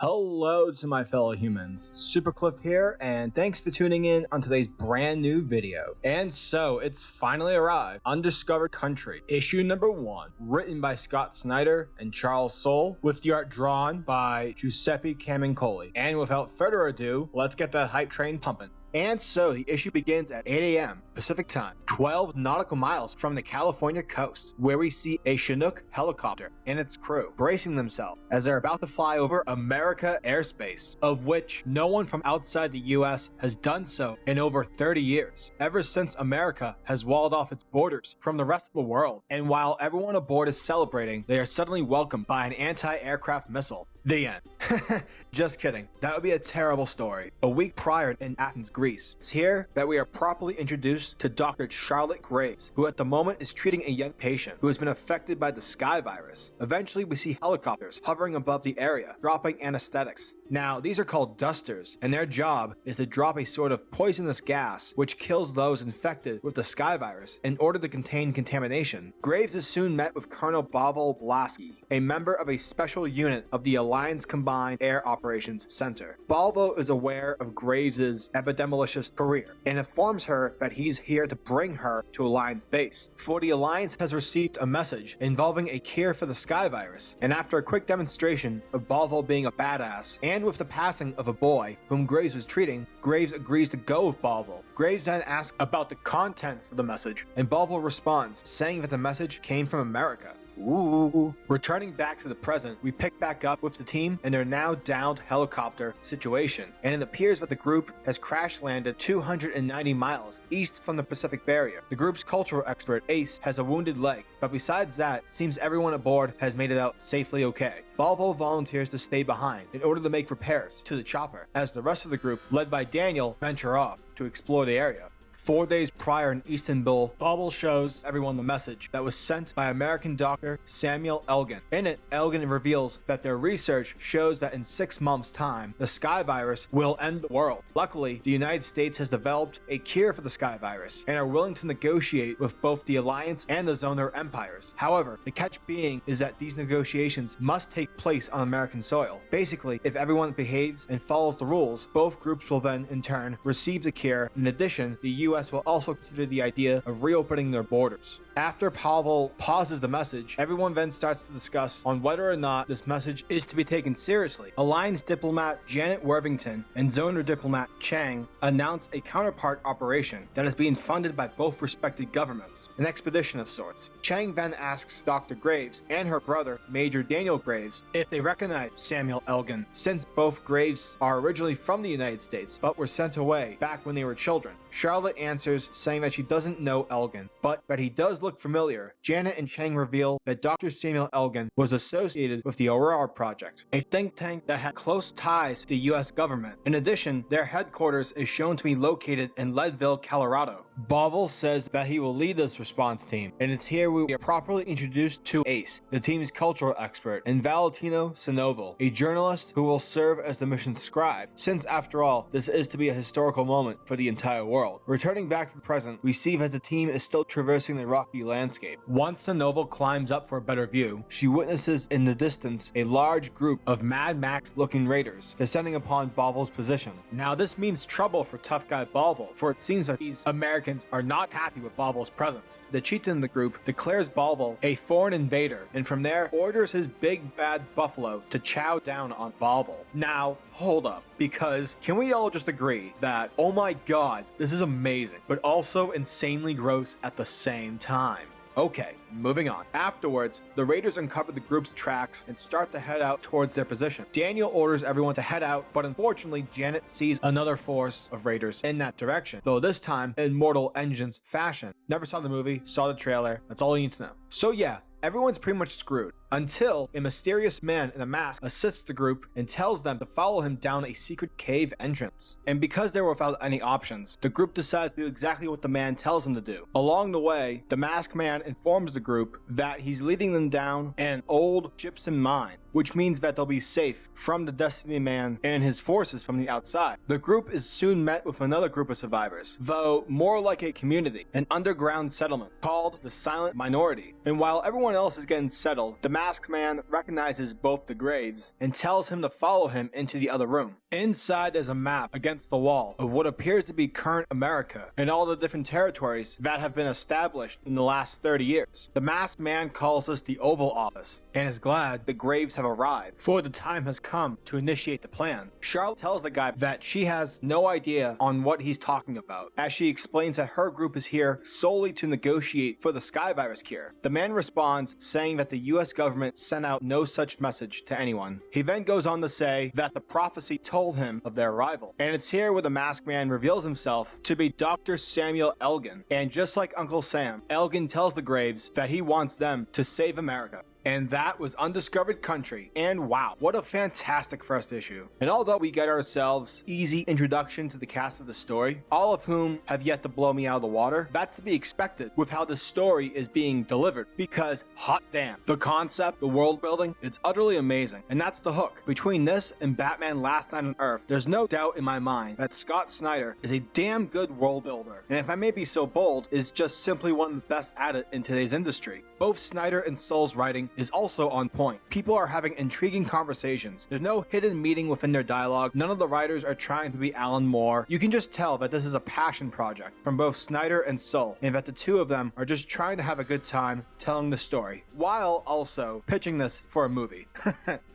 Hello to my fellow humans, Supercliff here, and thanks for tuning in on today's brand new video. And so, it's finally arrived, Undiscovered Country, issue number 1, written by Scott Snyder and Charles Soule, with the art drawn by Giuseppe Camuncoli. And without further ado, let's get that hype train pumping. And so, the issue begins at 8 a.m. Pacific time, 12 nautical miles from the California coast, where we see a Chinook helicopter and its crew bracing themselves as they're about to fly over America airspace, of which no one from outside the US has done so in over 30 years, ever since America has walled off its borders from the rest of the world. And while everyone aboard is celebrating, they are suddenly welcomed by an anti-aircraft missile. The end. Just kidding. That would be a terrible story. A week prior in Athens, Greece, it's here that we are properly introduced to Dr. Charlotte Graves, who at the moment is treating a young patient who has been affected by the Sky virus. Eventually, we see helicopters hovering above the area, dropping anesthetics. Now, these are called dusters, and their job is to drop a sort of poisonous gas which kills those infected with the Sky virus in order to contain contamination. Graves is soon met with Colonel Pavel Blaski, a member of a special unit of the Alliance Combined Air Operations Center. Balvo is aware of Graves' epidemiologist career and informs her that he's here to bring her to Alliance base, for the Alliance has received a message involving a cure for the Sky virus. And after a quick demonstration of Balvo being a badass, and with the passing of a boy whom Graves was treating, Graves agrees to go with Balvo. Graves then asks about the contents of the message, and Balvo responds, saying that the message came from America. Ooh. Returning back to the present, we pick back up with the team in their now downed helicopter situation, and it appears that the group has crash landed 290 miles east from the Pacific barrier. The group's cultural expert, Ace, has a wounded leg, but besides that, it seems everyone aboard has made it out safely okay. Balvo volunteers to stay behind in order to make repairs to the chopper, as the rest of the group, led by Daniel, venture off to explore the area. 4 days prior in Istanbul, Balvo shows everyone the message that was sent by American doctor Samuel Elgin. In it, Elgin reveals that their research shows that in 6 months' time, the Sky virus will end the world. Luckily, the United States has developed a cure for the Sky virus and are willing to negotiate with both the Alliance and the Zoner empires. However, the catch being is that these negotiations must take place on American soil. Basically, if everyone behaves and follows the rules, both groups will then, in turn, receive the cure. In addition, the US will also consider the idea of reopening their borders. After Pavel pauses the message, everyone then starts to discuss on whether or not this message is to be taken seriously. Alliance diplomat Janet Worthington and Zoner diplomat Chang announce a counterpart operation that is being funded by both respected governments, an expedition of sorts. Chang then asks Dr. Graves and her brother, Major Daniel Graves, if they recognize Samuel Elgin, since both Graves are originally from the United States but were sent away back when they were children. Charlotte answers, saying that she doesn't know Elgin, but that he does look familiar. Janet and Chang reveal that Dr. Samuel Elgin was associated with the Aurora Project, a think tank that had close ties to the US government. In addition, their headquarters is shown to be located in Leadville, Colorado. Balvo says that he will lead this response team, and it's here we are properly introduced to Ace, the team's cultural expert, and Valentino Sinovel, a journalist who will serve as the mission's scribe, since after all, this is to be a historical moment for the entire world. Returning back to the present, we see that the team is still traversing the rocky landscape. Once Sinovel climbs up for a better view, she witnesses in the distance a large group of Mad Max-looking raiders descending upon Balvo's position. Now this means trouble for tough guy Balvo, for it seems that these Americans are not happy with Balvo's presence. The chieftain in the group declares Balvo a foreign invader, and from there orders his big bad buffalo to chow down on Balvo. Now, hold up, because can we all just agree that, oh my god, this is amazing, but also insanely gross at the same time? Okay, moving on. Afterwards, the raiders uncover the group's tracks and start to head out towards their position. Daniel orders everyone to head out, but unfortunately, Janet sees another force of raiders in that direction, though this time in Mortal Engines fashion. Never saw the movie, saw the trailer, that's all you need to know. So yeah, everyone's pretty much screwed, until a mysterious man in a mask assists the group and tells them to follow him down a secret cave entrance. And because they were without any options, the group decides to do exactly what the man tells them to do. Along the way, the masked man informs the group that he's leading them down an old gypsum mine, which means that they'll be safe from the Destiny Man and his forces from the outside. The group is soon met with another group of survivors, though more like a community, an underground settlement called the Silent Minority. And while everyone else is getting settled, the masked man recognizes both the graves and tells him to follow him into the other room. Inside is a map against the wall of what appears to be current America and all the different territories that have been established in the last 30 years. The masked man calls us the Oval Office and is glad the graves have arrived, for the time has come to initiate the plan. Charlotte tells the guy that she has no idea on what he's talking about, as she explains that her group is here solely to negotiate for the Sky Virus cure. The man responds saying that the US government sent out no such message to anyone. He then goes on to say that the prophecy told him of their arrival, and it's here where the masked man reveals himself to be Dr. Samuel Elgin, and just like Uncle Sam, Elgin tells the Graves that he wants them to save America. And that was Undiscovered Country, and wow, what a fantastic first issue. And although we get ourselves easy introduction to the cast of the story, all of whom have yet to blow me out of the water, that's to be expected with how the story is being delivered, because hot damn, the concept, the world building, it's utterly amazing, and that's the hook. Between this and Batman Last Night on Earth, there's no doubt in my mind that Scott Snyder is a damn good world builder, and if I may be so bold, is just simply one of the best at it in today's industry. Both Snyder and Soule's writing is also on point. People are having intriguing conversations. There's no hidden meaning within their dialogue. None of the writers are trying to be Alan Moore. You can just tell that this is a passion project from both Snyder and Soule, and that the two of them are just trying to have a good time telling the story, while also pitching this for a movie.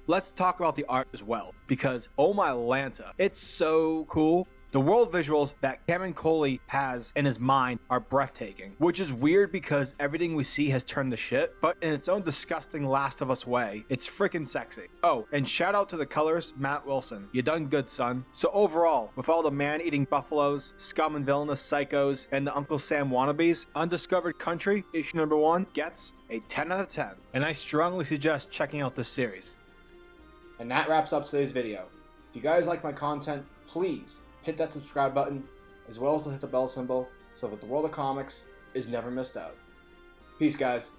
Let's talk about the art as well, because oh my Lanta, it's so cool. The world visuals that Cameron Coley has in his mind are breathtaking, which is weird because everything we see has turned to shit, but in its own disgusting Last of Us way, it's freaking sexy. Oh, and shout out to the colors, Matt Wilson. You done good, son. So overall, with all the man-eating buffaloes, scum and villainous psychos, and the Uncle Sam wannabes, Undiscovered Country, issue number 1, gets a 10 out of 10. And I strongly suggest checking out this series. And that wraps up today's video. If you guys like my content, please hit that subscribe button, as well as hit the bell symbol, so that the world of comics is never missed out. Peace, guys.